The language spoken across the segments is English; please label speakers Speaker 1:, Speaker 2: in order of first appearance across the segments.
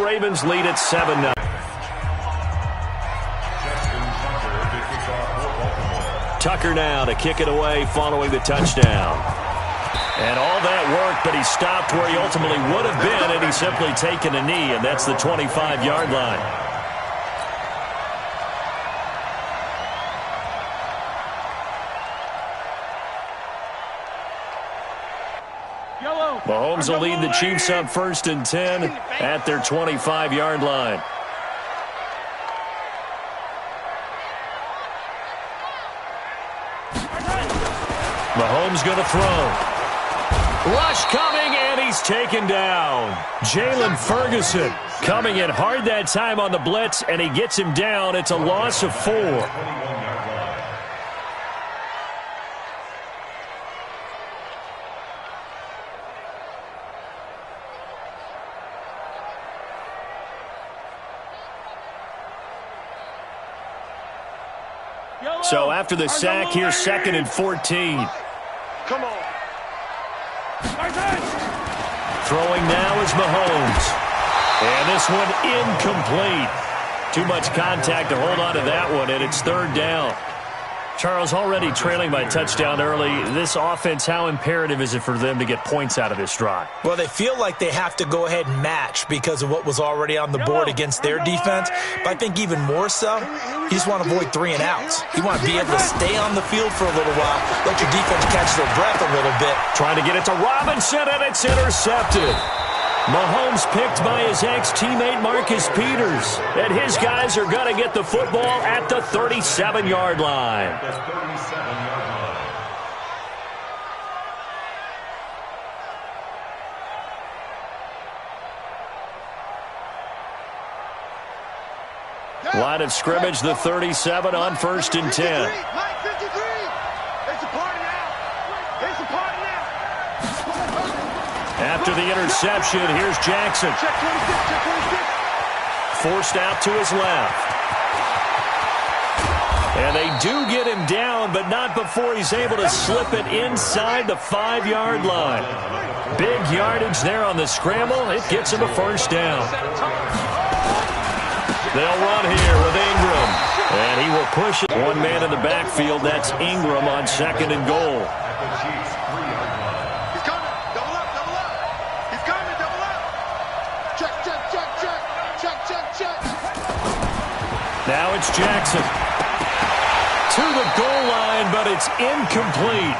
Speaker 1: Ravens lead at 7-0. Tucker now to kick it away following the touchdown. And all that work, but he stopped where he ultimately would have been, and he's simply taken a knee, and that's the 25-yard line. Mahomes will lead the Chiefs up 1st and 10 at their 25-yard line. Mahomes going to throw. Rush coming, and he's taken down. Jalen Ferguson coming in hard that time on the blitz, and he gets him down. It's a loss of 4. So after the sack, here's 2nd and 14.
Speaker 2: Come on.
Speaker 1: Throwing now is Mahomes. And this one incomplete. Too much contact to hold on to that one, and it's 3rd down. Charles, already trailing by touchdown early. This offense, how imperative is it for them to get points out of this drive?
Speaker 3: Well, they feel like they have to go ahead and match because of what was already on the board against their defense. But I think even more so, you just want to avoid 3 and outs. You want to be able to stay on the field for a little while, let your defense catch their breath a little bit.
Speaker 1: Trying to get it to Robinson, and it's intercepted. Mahomes picked by his ex-teammate Marcus Peters. And his guys are going to get the football at the 37-yard line. Line of scrimmage, the 37 on 1st and 10. After the interception, here's Jackson. Forced out to his left. And they do get him down, but not before he's able to slip it inside the 5-yard line. Big yardage there on the scramble. It gets him a 1st down. They'll run here with Ingram. And he will push it. One man in the backfield. That's Ingram on 2nd and goal. Now it's Jackson. To the goal line, but it's incomplete.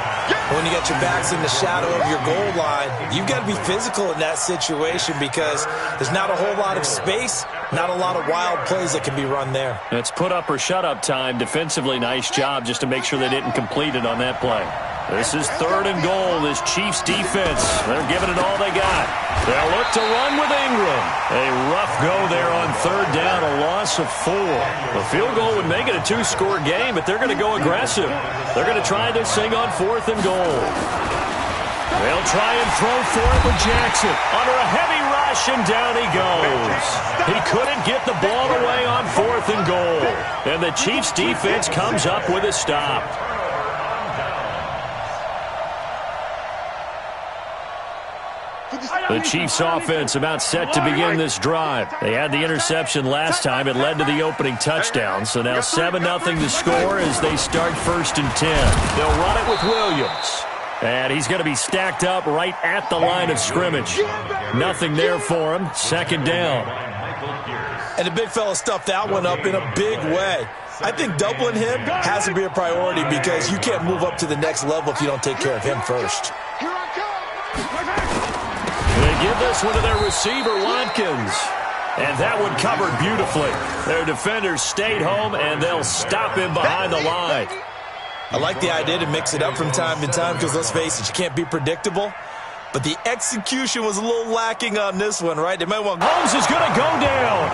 Speaker 3: When you got your backs in the shadow of your goal line, you've got to be physical in that situation because there's not a whole lot of space, not a lot of wild plays that can be run there.
Speaker 1: It's put up or shut up time. Defensively, nice job just to make sure they didn't complete it on that play. This is 3rd and goal. This Chiefs defense, they're giving it all they got. They'll look to run with Ingram. A rough go there on 3rd down, a loss of 4. The field goal would make it a 2-score game, but they're going to go aggressive. They're going to try this thing on 4th and goal. They'll try and throw for it with Jackson. Under a heavy rush, and down he goes. He couldn't get the ball away on 4th and goal. And the Chiefs defense comes up with a stop. The Chiefs offense about set to begin this drive. They had the interception last time. It led to the opening touchdown. So now 7-0 to score as they start 1st and 10. They'll run it with Williams. And he's going to be stacked up right at the line of scrimmage. Nothing there for him. 2nd down.
Speaker 3: And the big fella stuffed that one up in a big way. I think doubling him has to be a priority because you can't move up to the next level if you don't take care of him first.
Speaker 1: They give this one to their receiver, Watkins. And that one covered beautifully. Their defenders stayed home, and they'll stop him behind the line.
Speaker 3: I like the idea to mix it up from time to time because, let's face it, you can't be predictable. But the execution was a little lacking on this one, right? They might want...
Speaker 1: Holmes is going to go down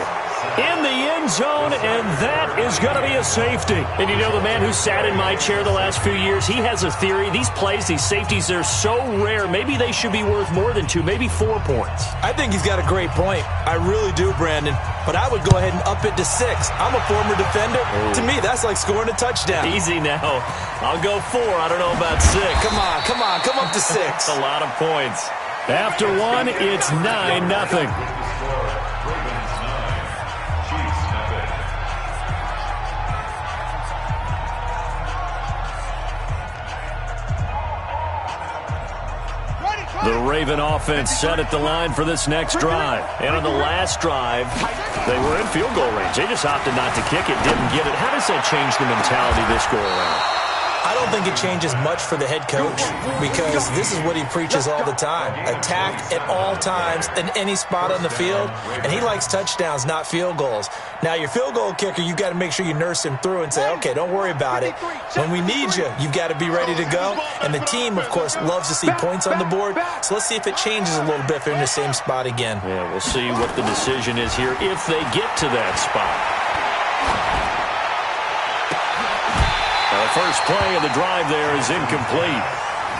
Speaker 1: in the end zone, and that is going to be a safety. And you know, the man who sat in my chair the last few years, he has a theory. These plays, these safeties, they're so rare. Maybe they should be worth more than 2, maybe 4 points.
Speaker 3: I think he's got a great point. I really do, Brandon. But I would go ahead and up it to 6. I'm a former defender.
Speaker 1: Ooh.
Speaker 3: To me, that's like scoring a touchdown.
Speaker 1: Easy now. I'll go 4. I don't know about 6.
Speaker 3: Come on. Come up to 6.
Speaker 1: That's a lot of points. After 1, it's 9-0. The Raven offense set at the line for this next drive. And on the last drive, they were in field goal range. They just opted not to kick it, didn't get it. How does that change the mentality this go around?
Speaker 3: I don't think it changes much for the head coach because this is what he preaches all the time. Attack at all times in any spot on the field, and he likes touchdowns, not field goals. Now, your field goal kicker, you've got to make sure you nurse him through and say, okay, don't worry about it. When we need you, you've got to be ready to go. And the team, of course, loves to see points on the board. So let's see if it changes a little bit if they're in the same spot again.
Speaker 1: Yeah, we'll see what the decision is here if they get to that spot. The first play of the drive there is incomplete.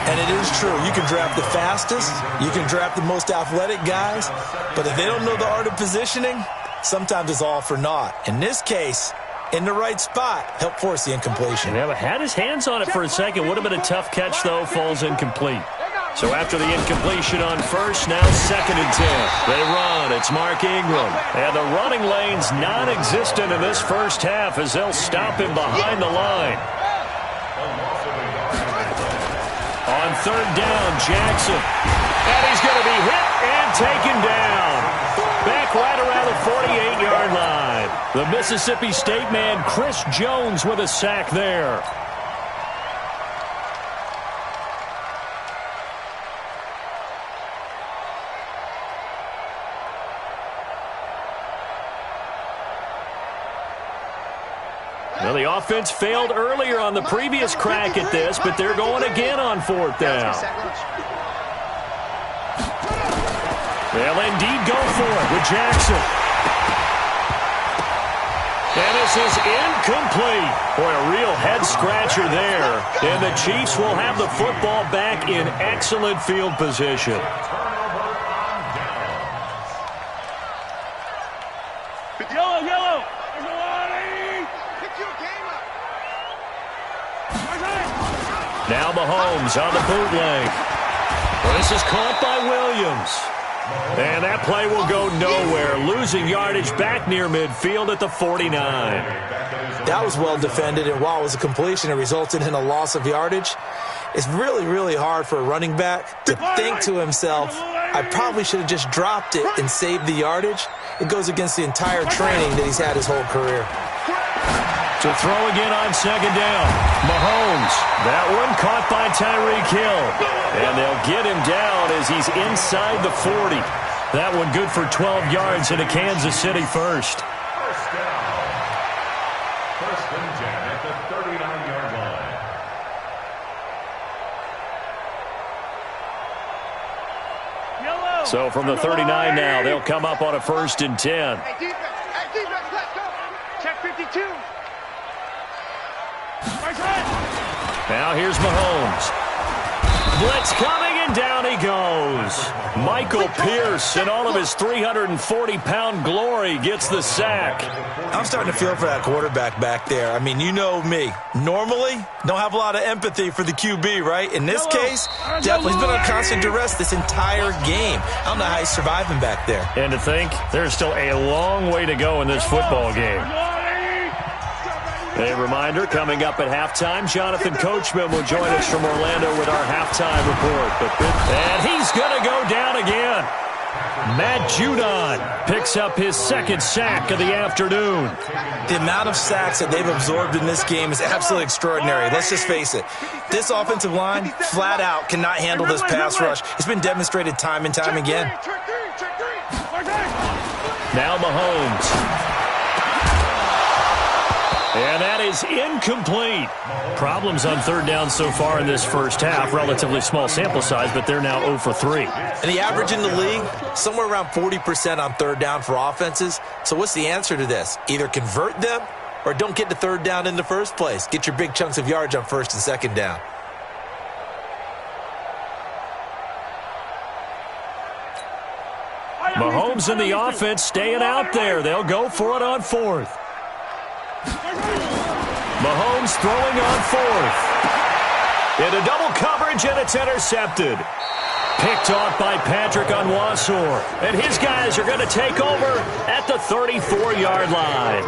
Speaker 3: And it is true. You can draft the fastest. You can draft the most athletic guys. But if they don't know the art of positioning, sometimes it's all for naught. In this case, in the right spot, help force the incompletion.
Speaker 1: Yeah, had his hands on it for a second. Would have been a tough catch, though. Falls incomplete. So after the incompletion on first, now 2nd and 10. They run. It's Mark Ingram. And the running lane's non-existent in this first half as they'll stop him behind the line. On 3rd down, Jackson. And he's going to be hit and taken down. Back right around the 48-yard line. The Mississippi State man, Chris Jones, with a sack there. Well, the offense failed earlier on the previous crack at this, but they're going again on 4th down. They'll indeed go for it with Jackson. And this is incomplete. Boy, a real head-scratcher there. And the Chiefs will have the football back in excellent field position.
Speaker 2: Yellow.
Speaker 1: Now Mahomes on the bootleg. Well, this is caught by Williams. And that play will go nowhere. Losing yardage back near midfield at the 49.
Speaker 3: That was well defended, and while it was a completion, it resulted in a loss of yardage. It's really, really hard for a running back to think to himself, I probably should have just dropped it and saved the yardage. It goes against the entire training that he's had his whole career.
Speaker 1: To throw again on 2nd down. Mahomes. That one caught by Tyreek Hill. And they'll get him down as he's inside the 40. That one good for 12 yards into Kansas City first.
Speaker 4: First down. 1st and 10 at the 39-yard line.
Speaker 1: So from the 39 now, they'll come up on a 1st and 10.
Speaker 2: Hey, defense, let's go. Check 52.
Speaker 1: Now here's Mahomes. Blitz coming, and down he goes. Michael Pierce, in all of his 340-pound glory, gets the sack.
Speaker 3: I'm starting to feel for that quarterback back there. I mean, you know me. Normally, don't have a lot of empathy for the QB, right? In this case, definitely he's been on constant duress this entire game. I don't know how he's surviving back there.
Speaker 1: And to think, there's still a long way to go in this football game. A reminder, coming up at halftime, Jonathan Coachman will join us from Orlando with our halftime report. And he's going to go down again. Matt Judon picks up his 2nd sack of the afternoon.
Speaker 3: The amount of sacks that they've absorbed in this game is absolutely extraordinary. Let's just face it. This offensive line, flat out, cannot handle this pass rush. It's been demonstrated time and time again.
Speaker 1: Now Mahomes. And that is incomplete. Problems on 3rd down so far in this first half. Relatively small sample size, but they're now 0 for 3.
Speaker 3: And the average in the league, somewhere around 40% on 3rd down for offenses. So what's the answer to this? Either convert them or don't get to 3rd down in the first place. Get your big chunks of yards on 1st and 2nd down.
Speaker 1: Mahomes and the offense staying out there. They'll go for it on 4th. Mahomes throwing on 4th. Into double coverage, and it's intercepted. Picked off by Patrick Onwuasor. dinosaur. And his guys are going to take over at the 34-yard line.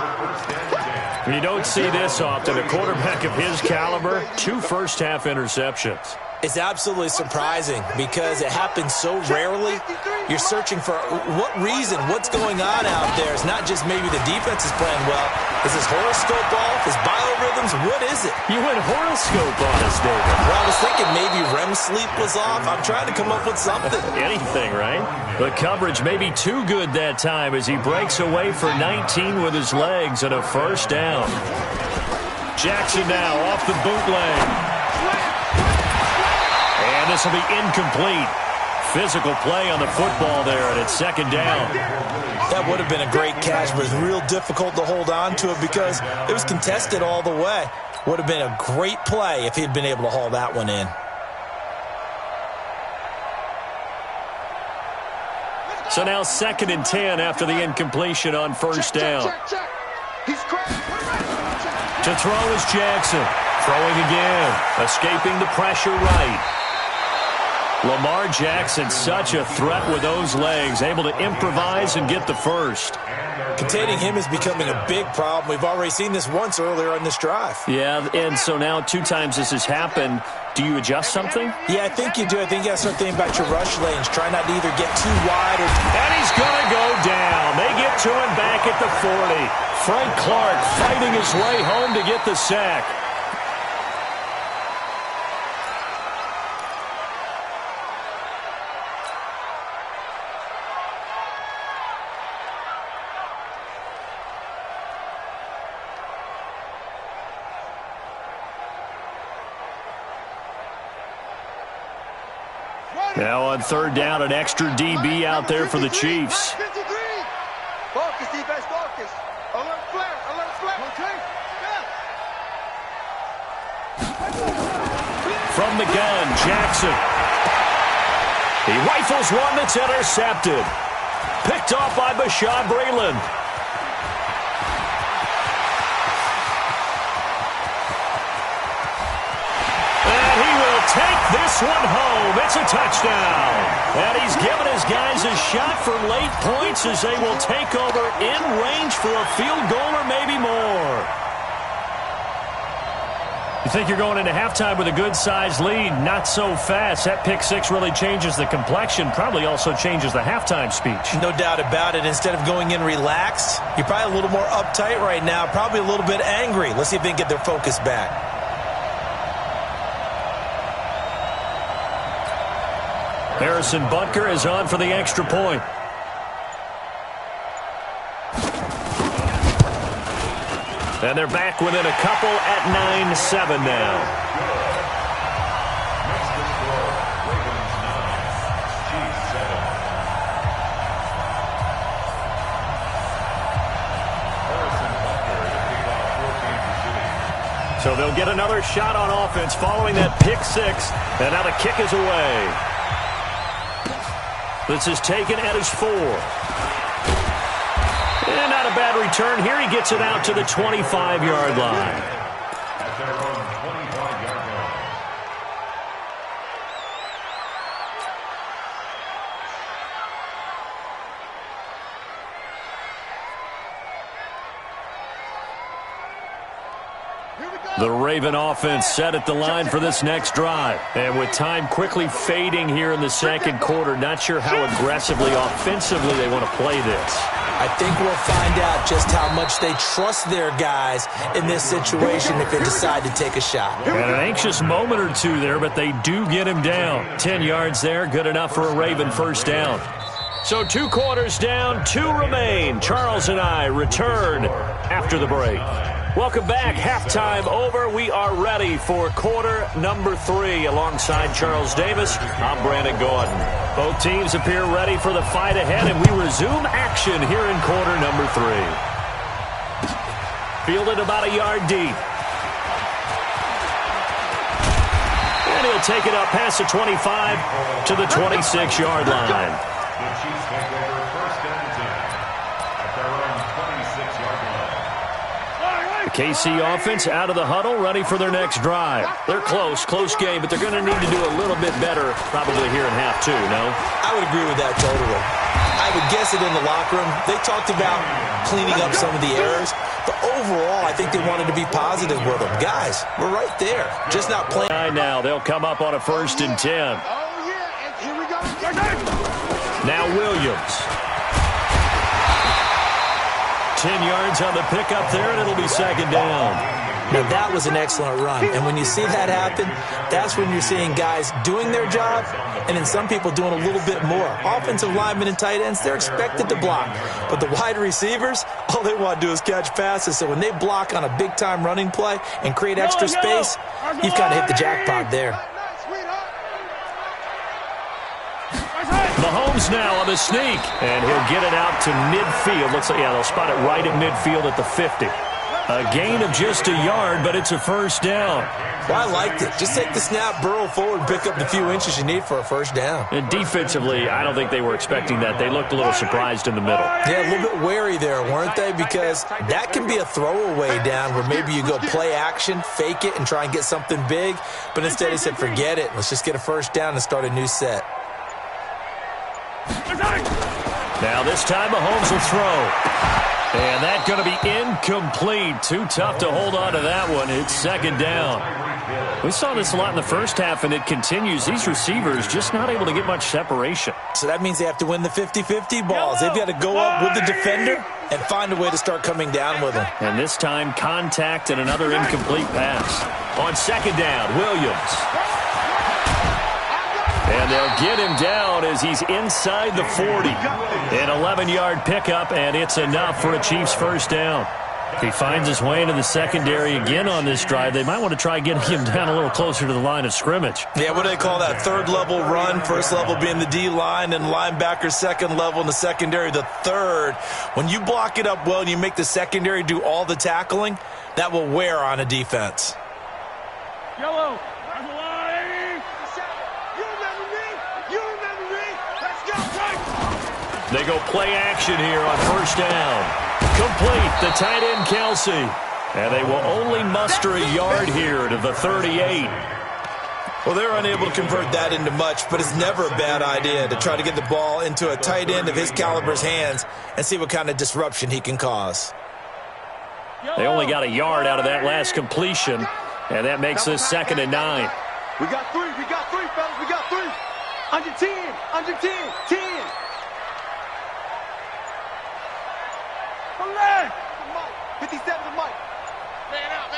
Speaker 1: You don't see this often. A quarterback of his caliber, 2 first-half interceptions.
Speaker 3: It's absolutely surprising because it happens so rarely. You're searching for what reason, what's going on out there. It's not just maybe the defense is playing well. Is his horoscope off? His biorhythms? What is it?
Speaker 1: You went horoscope on us, David.
Speaker 3: Well, I was thinking maybe REM sleep was off. I'm trying to come up with something.
Speaker 1: Anything, right? The coverage may be too good that time as he breaks away for 19 with his legs and a first down. Jackson now off the bootleg. And this will be incomplete. Physical play on the football there, and it's second down.
Speaker 3: That would have been a great catch, but it's real difficult to hold on to it because it was contested all the way. Would have been a great play if he'd been able to haul that one in.
Speaker 1: So now 2nd and 10 after the incompletion on first down. To throw is Jackson. Throwing again. Escaping the pressure right. Lamar Jackson, such a threat with those legs, able to improvise and get the first.
Speaker 3: Containing him is becoming a big problem. We've already seen this once earlier on this drive.
Speaker 1: Yeah, and so now 2 times this has happened. Do you adjust something?
Speaker 3: Yeah, I think you do. I think you got to start thinking about your rush lanes. Try not to either get too wide or...
Speaker 1: And he's going to go down. They get to him back at the 40. Frank Clark fighting his way home to get the sack. Now on 3rd down, an extra DB out there for the Chiefs.
Speaker 2: Focus, defense, focus. Alert flare, alert flare. Okay.
Speaker 1: From the gun, Jackson. He rifles one that's intercepted. Picked off by Bashaud Breeland. Take this one home. It's a touchdown. And he's given his guys a shot for late points as they will take over in range for a field goal or maybe more. You think you're going into halftime with a good-sized lead? Not so fast. That pick 6 really changes the complexion, probably also changes the halftime speech.
Speaker 3: No doubt about it. Instead of going in relaxed, you're probably a little more uptight right now, probably a little bit angry. Let's see if they can get their focus back.
Speaker 1: Harrison Butker is on for the extra point. And they're back within a couple at 9-7 now. So they'll get another shot on offense following that pick 6. And now the kick is away. This is taken at his 4. And not a bad return here. He gets it out to the 25-yard line.
Speaker 4: At their own 25-yard line.
Speaker 1: The Raven offense set at the line for this next drive. And with time quickly fading here in the second quarter, not sure how aggressively, offensively they want to play this.
Speaker 3: I think we'll find out just how much they trust their guys in this situation if they decide to take a shot.
Speaker 1: And an anxious moment or two there, but they do get him down. 10 yards there, good enough for a Raven first down. So 2 quarters down, 2 remain. Charles and I return after the break. Welcome back. Halftime over. We are ready for quarter number 3. Alongside Charles Davis, I'm Brandon Gordon. Both teams appear ready for the fight ahead, and we resume action here in quarter number 3. Fielded about a yard deep. And he'll take it up past the 25 to the 26-yard line.
Speaker 4: The Chiefs take over 1st and 10 at their own 26-yard line.
Speaker 1: KC offense out of the huddle, ready for their next drive. They're close game, but they're going to need to do a little bit better probably here in half two, no?
Speaker 3: I would agree with that totally. I would guess it in the locker room. They talked about cleaning up some of the errors, but overall, I think they wanted to be positive with them. Guys, we're right there, just not playing.
Speaker 1: Now they'll come up on a 1st and 10.
Speaker 2: Oh, yeah, and here we go.
Speaker 1: Now Williams. 10 yards on the pickup there, and it'll be 2nd down.
Speaker 3: Now, that was an excellent run. And when you see that happen, that's when you're seeing guys doing their job and then some people doing a little bit more. Offensive linemen and tight ends, they're expected to block. But the wide receivers, all they want to do is catch passes. So when they block on a big-time running play and create extra space, you've kind of hit the jackpot there.
Speaker 1: Mahomes now on the sneak, and he'll get it out to midfield. Looks like, yeah, they'll spot it right at midfield at the 50. A gain of just a yard, but it's a 1st down.
Speaker 3: Well, I liked it. Just take the snap, burrow forward, and pick up the few inches you need for a 1st down.
Speaker 1: And defensively, I don't think they were expecting that. They looked a little surprised in the middle.
Speaker 3: Yeah, a little bit wary there, weren't they? Because that can be a throwaway down where maybe you go play action, fake it, and try and get something big. But instead he said, forget it. Let's just get a 1st down and start a new set.
Speaker 1: Now this time Mahomes will throw. And that's going to be incomplete. Too tough to hold on to that one. It's 2nd down. We saw this a lot in the first half, and it continues. These receivers just not able to get much separation.
Speaker 3: So that means they have to win the 50-50 balls. They've got to go up with the defender and find a way to start coming down with them.
Speaker 1: And this time, contact and another incomplete pass. On 2nd down, Williams. And they'll get him down as he's inside the 40. An 11-yard pickup, and it's enough for a Chiefs 1st down. If he finds his way into the secondary again on this drive, they might want to try getting him down a little closer to the line of scrimmage.
Speaker 3: Yeah, what do they call that? 3rd level run, 1st level being the D-line, and linebacker 2nd level, and the secondary the 3rd. When you block it up well and you make the secondary do all the tackling, that will wear on a defense.
Speaker 2: Yellow.
Speaker 1: They go play action here on 1st down. Complete, the tight end Kelsey. And they will only muster a yard here to the 38.
Speaker 3: Well, they're unable to convert that into much, but it's never a bad idea to try to get the ball into a tight end of his caliber's hands and see what kind of disruption he can cause.
Speaker 1: They only got a yard out of that last completion, and that makes this 2nd and 9.
Speaker 2: We got three, fellas, we got 3. Under 10, 10. From there. 57 to Mike. Man out.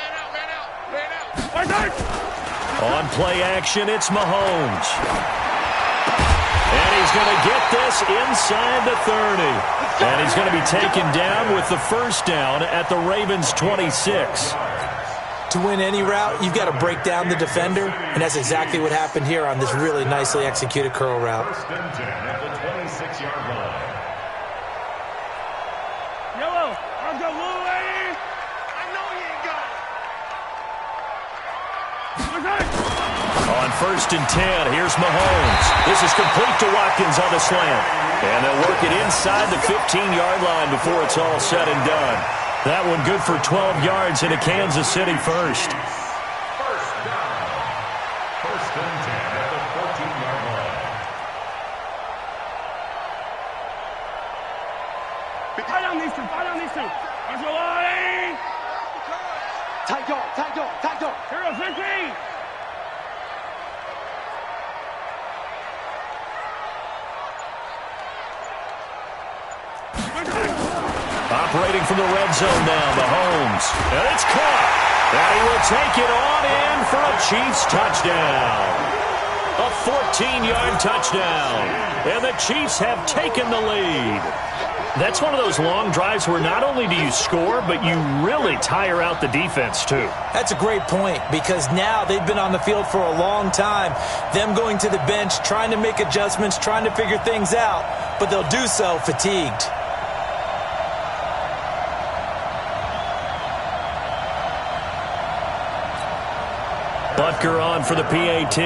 Speaker 1: On play action, it's Mahomes. And he's going to get this inside the 30. And he's going to be taken down with the 1st down at the Ravens' 26.
Speaker 3: To win any route, you've got to break down the defender, and that's exactly what happened here on this really nicely executed curl route.
Speaker 2: Yellow, let's go, Louie. I know he ain't got it.
Speaker 1: On 1st and 10, here's Mahomes. This is complete to Watkins on the slant. And they'll work it inside the 15-yard line before it's all said and done. That one good for 12 yards into Kansas City 1st.
Speaker 4: 1st down. 1st and 10 at the 14-yard line.
Speaker 2: Fight on these two. Let's go, Louie. Tight dog. Here goes 15.
Speaker 1: Operating from the red zone now, Mahomes. And it's caught. And he will take it on in for a Chiefs touchdown. A 14-yard touchdown. And the Chiefs have taken the lead. That's one of those long drives where not only do you score, but you really tire out the defense, too.
Speaker 3: That's a great point, because now they've been on the field for a long time. Them going to the bench, trying to make adjustments, trying to figure things out, but they'll do so fatigued.
Speaker 1: Butker on for the PAT.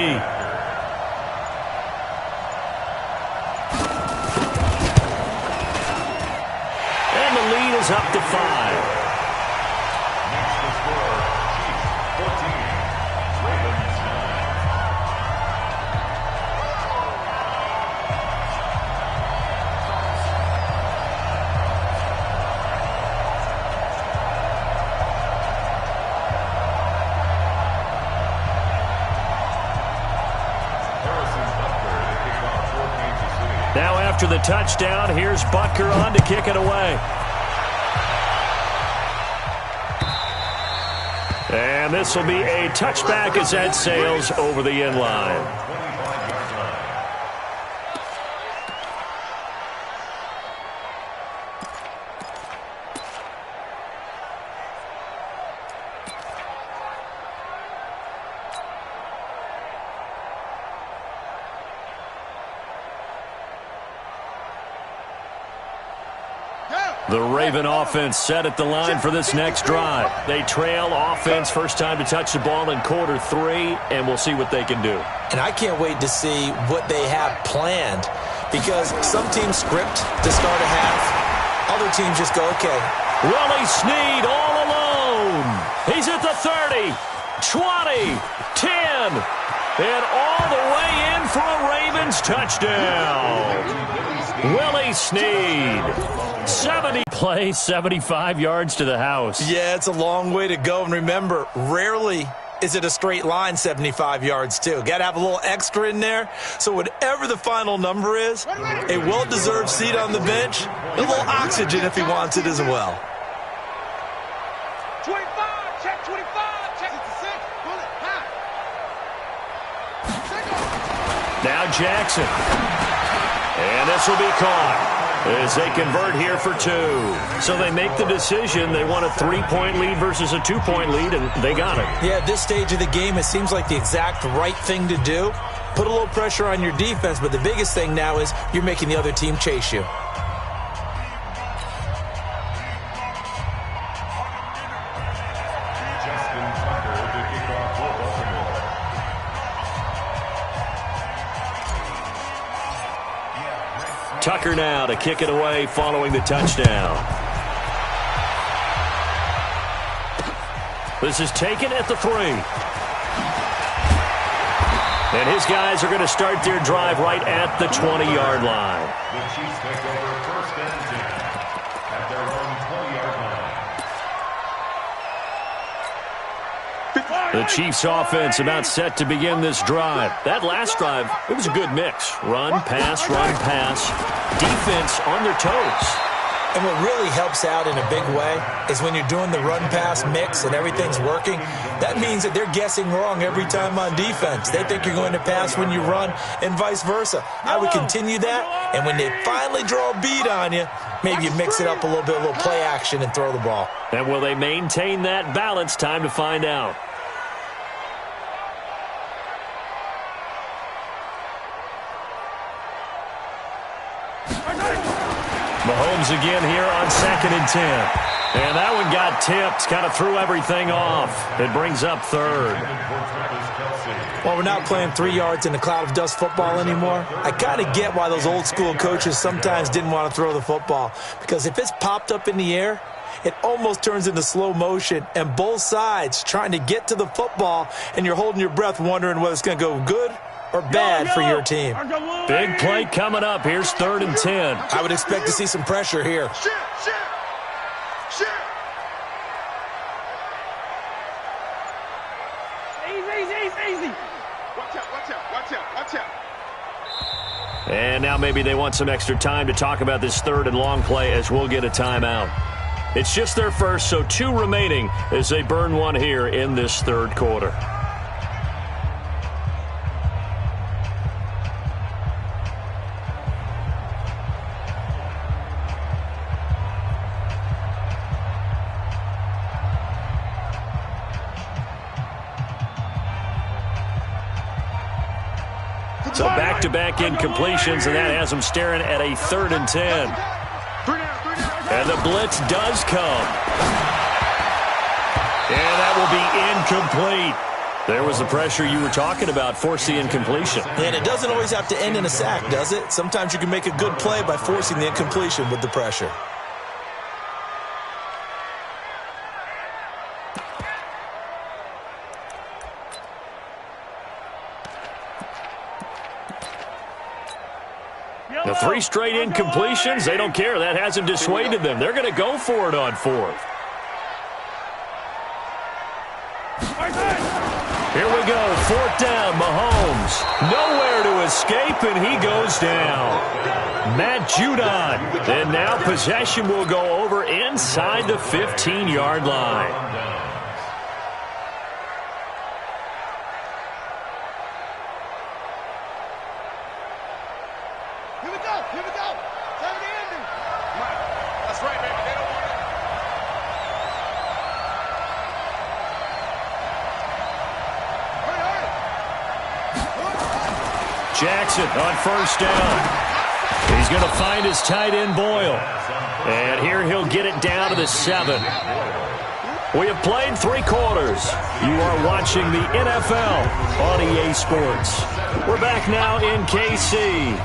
Speaker 1: And the lead is up to 5. Now after the touchdown, here's Butker on to kick it away. And this will be a touchback as that sails over the end line. The Raven offense set at the line for this next drive. They trail offense, first time to touch the ball in Q3, and we'll see what they can do.
Speaker 3: And I can't wait to see what they have planned, because some teams script to start a half. Other teams just go, okay.
Speaker 1: Willie Snead all alone. He's at the 30, 20, 10, and all the way in for a Ravens touchdown. Willie Snead. 70 plays, 75 yards to the house.
Speaker 3: Yeah, it's a long way to go. And remember, rarely is it a straight line 75 yards, too. Got to have a little extra in there. So whatever the final number is, a well-deserved seat on the bench, a little oxygen if he wants it as well.
Speaker 2: 25, check 25, check 66, pull it, high.
Speaker 1: Now Jackson. And this will be caught as they convert here for 2. So they make the decision. They want a 3-point lead versus a 2-point lead, and they got it.
Speaker 3: Yeah, at this stage of the game, it seems like the exact right thing to do. Put a little pressure on your defense, but the biggest thing now is you're making the other team chase you.
Speaker 1: Tucker now to kick it away following the touchdown. This is taken at the 3. And his guys are going to start their drive right at the 20-yard line.
Speaker 4: The Chiefs take over first and 10 at their own 20-yard line.
Speaker 1: The Chiefs offense about set to begin this drive. That last drive, it was a good mix. Run, pass, defense on their toes.
Speaker 3: And what really helps out in a big way is when you're doing the run-pass mix and everything's working, that means that they're guessing wrong every time on defense. They think you're going to pass when you run and vice versa. I would continue that, and when they finally draw a beat on you, maybe you mix it up a little bit, a little play action and throw the ball.
Speaker 1: And will they maintain that balance? Time to find out. Mahomes again here on 2nd and 10. And that one got tipped, kind of threw everything off. It brings up 3rd.
Speaker 3: Well, we're not playing 3 yards in a cloud of dust football anymore. I kind of get why those old school coaches sometimes didn't want to throw the football. Because if it's popped up in the air, it almost turns into slow motion. And both sides trying to get to the football, and you're holding your breath wondering whether it's going to go good or bad for your team.
Speaker 1: Big play coming up. Here's 3rd and 10.
Speaker 3: I would expect to see some pressure here.
Speaker 2: Shit. Easy. Watch out.
Speaker 1: And now maybe they want some extra time to talk about this 3rd and long play as we'll get a timeout. It's just their first, so 2 remaining as they burn one here in this 3rd quarter. So back-to-back incompletions, and that has them staring at a 3rd and 10. And the blitz does come. And that will be incomplete. There was the pressure you were talking about, force the incompletion.
Speaker 3: And it doesn't always have to end in a sack, does it? Sometimes you can make a good play by forcing the incompletion with the pressure.
Speaker 1: The 3 straight incompletions, they don't care. That hasn't dissuaded them. They're going to go for it on 4th. Here we go, 4th down, Mahomes. Nowhere to escape, and he goes down. Matt Judon. And now possession will go over inside the 15-yard line.
Speaker 2: Here we go. Here we go. Turn the ending. That's right, baby. They don't want it.
Speaker 1: Jackson on 1st down. He's going to find his tight end, Boyle. And here he'll get it down to the 7. We have played 3 quarters. You are watching the NFL on EA Sports. We're back now in KC.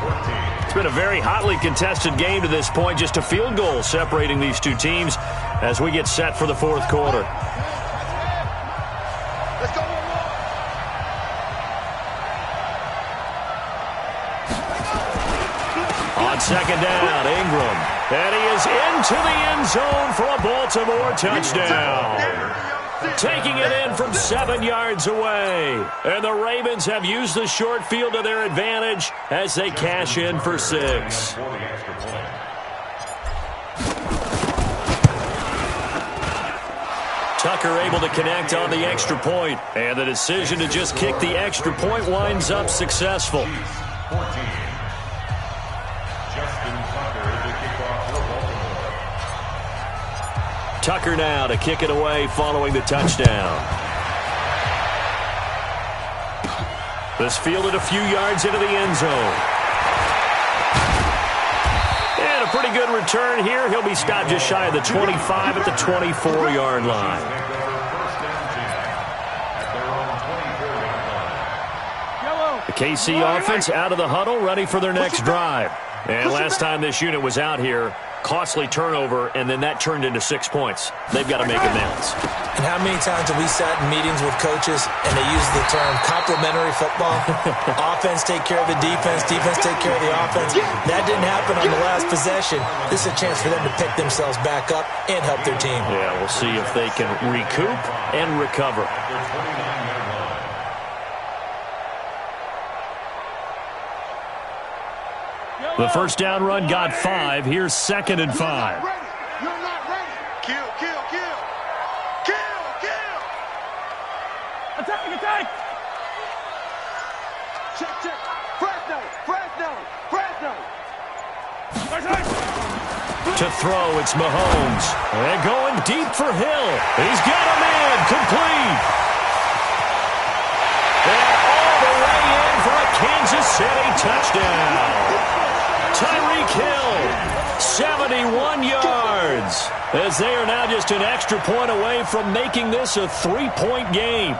Speaker 1: It's been a very hotly contested game to this point. Just a field goal separating these two teams as we get set for the 4th quarter.
Speaker 2: Let's go.
Speaker 1: On 2nd down, Ingram. And he is into the end zone for a Baltimore touchdown. Taking it in from 7 yards away. And the Ravens have used the short field to their advantage as they cash in for 6. Tucker able to connect on the extra point. And the decision to just kick the extra point winds up successful. Tucker now to kick it away following the touchdown. This fielded a few yards into the end zone. And a pretty good return here. He'll be stopped just shy of the 25 at the 24-yard line. The KC offense out of the huddle, ready for their next drive. And last time this unit was out here, costly turnover, and then that turned into 6 points. They've got to make amends.
Speaker 3: And how many times have we sat in meetings with coaches and they use the term complementary football? Offense take care of the defense, defense take care of the offense. That didn't happen on the last possession. This is a chance for them to pick themselves back up and help their team.
Speaker 1: Yeah, we'll see if they can recoup and recover. The first down run got 5. Here's 2nd and 5.
Speaker 2: You're not ready. Kill, kill, kill. Kill, kill. Attack, attack. Check, check. Fresno, Fresno, Fresno.
Speaker 1: To throw, it's Mahomes. And going deep for Hill. He's got a man complete. And all the way in for a Kansas City touchdown. Tyreek Hill, 71 yards, as they are now just an extra point away from making this a 3-point game.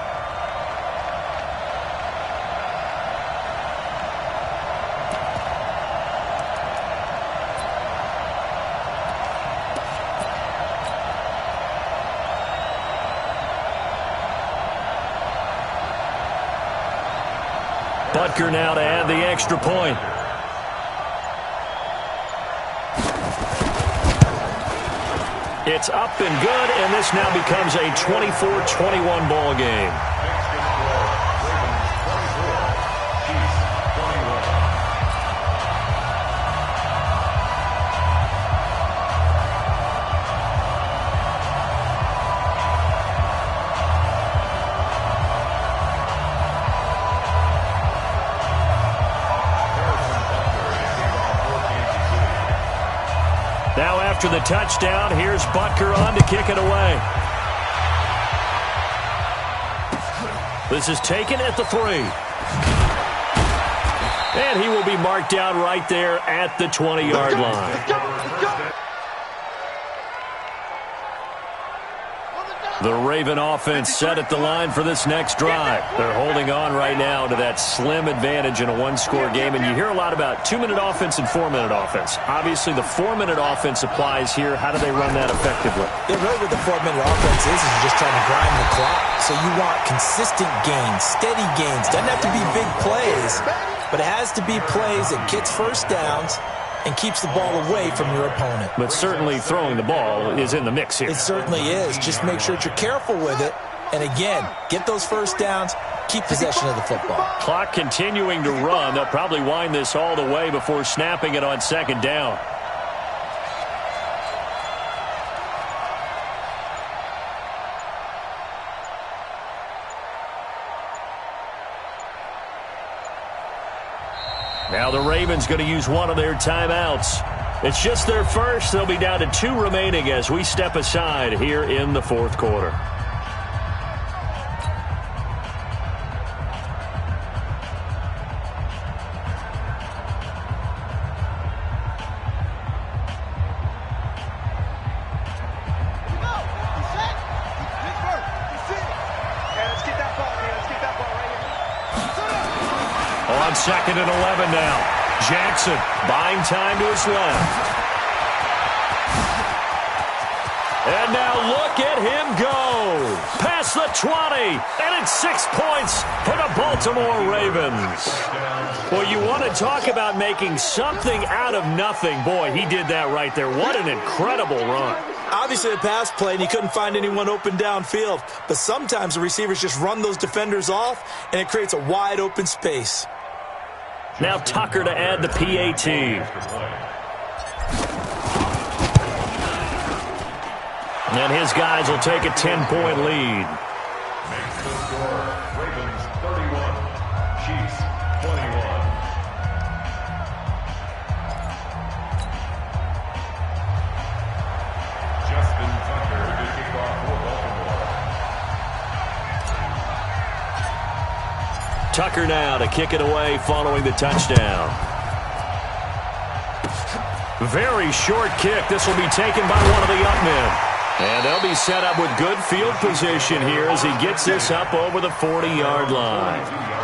Speaker 1: Butker now to add the extra point. It's up and good, and this now becomes a 24-21 ball game. Now after the touchdown, here's Butker on to kick it away. This is taken at the 3. And he will be marked down right there at the 20-yard line. The Raven offense set at the line for this next drive. They're holding on right now to that slim advantage in a one-score game. And you hear a lot about 2-minute offense and 4-minute offense. Obviously, the 4-minute offense applies here. How do they run that effectively?
Speaker 3: Yeah, really what the 4-minute offense is you're just trying to grind the clock. So you want consistent gains, steady gains. Doesn't have to be big plays, but it has to be plays that gets first downs and keeps the ball away from your opponent.
Speaker 1: But certainly throwing the ball is in the mix here.
Speaker 3: It certainly is. Just make sure that you're careful with it. And again, get those first downs keep possession of the football.
Speaker 1: Clock continuing to run. They'll probably wind this all the way before snapping it on second down. Now the Ravens going to use one of their timeouts. It's just their first. They'll be down to 2 remaining as we step aside here in the fourth quarter. On second and 11 now. Jackson buying time to his left. And now look at him go. Past the 20. And it's 6 points for the Baltimore Ravens. Well, you want to talk about making something out of nothing. Boy, he did that right there. What an incredible run.
Speaker 3: Obviously a pass play, and he couldn't find anyone open downfield. But sometimes the receivers just run those defenders off, and it creates a wide open space.
Speaker 1: Now Tucker to add the PAT. And his guys will take a 10-point lead.
Speaker 4: Makes the score Ravens 31, Chiefs 21. Justin Tucker to kick off for Baltimore.
Speaker 1: Tucker now to kick it away following the touchdown. Very short kick. This will be taken by one of the up men. And they'll be set up with good field position here as he gets this up over the 40-yard line.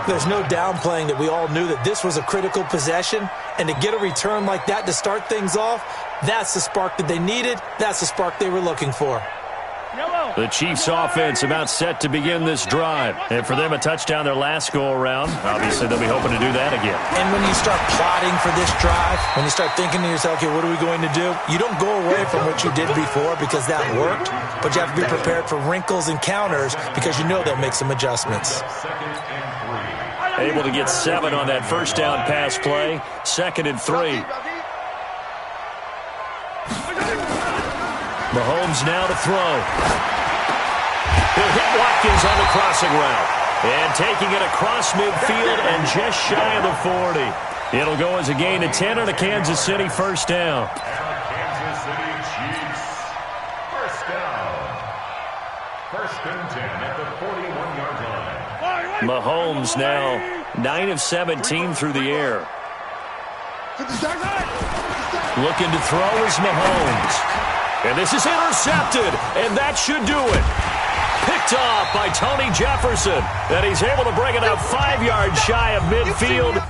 Speaker 3: There's no downplaying that we all knew that this was a critical possession, and to get a return like that to start things off, that's the spark that they needed. That's the spark they were looking for.
Speaker 1: The Chiefs offense about set to begin this drive. And for them, a touchdown their last go-around. Obviously, they'll be hoping to do that again.
Speaker 3: And when you start plotting for this drive, when you start thinking to yourself, okay, what are we going to do? You don't go away from what you did before because that worked, but you have to be prepared for wrinkles and counters because you know they'll make some adjustments.
Speaker 1: Able to get 7 on that first down pass play. 2nd and 3. Mahomes now to throw. He'll hit Watkins on the crossing route. And taking it across midfield and just shy of the 40. It'll go as a gain of 10 on a Kansas City first down.
Speaker 4: Kansas City Chiefs. First down. 1st and 10 at the 41-yard line.
Speaker 1: Mahomes now 9 of 17 through the air. Looking to throw is Mahomes. And this is intercepted, and that should do it. Picked off by Tony Jefferson. And he's able to bring it up 5 yards shy of midfield.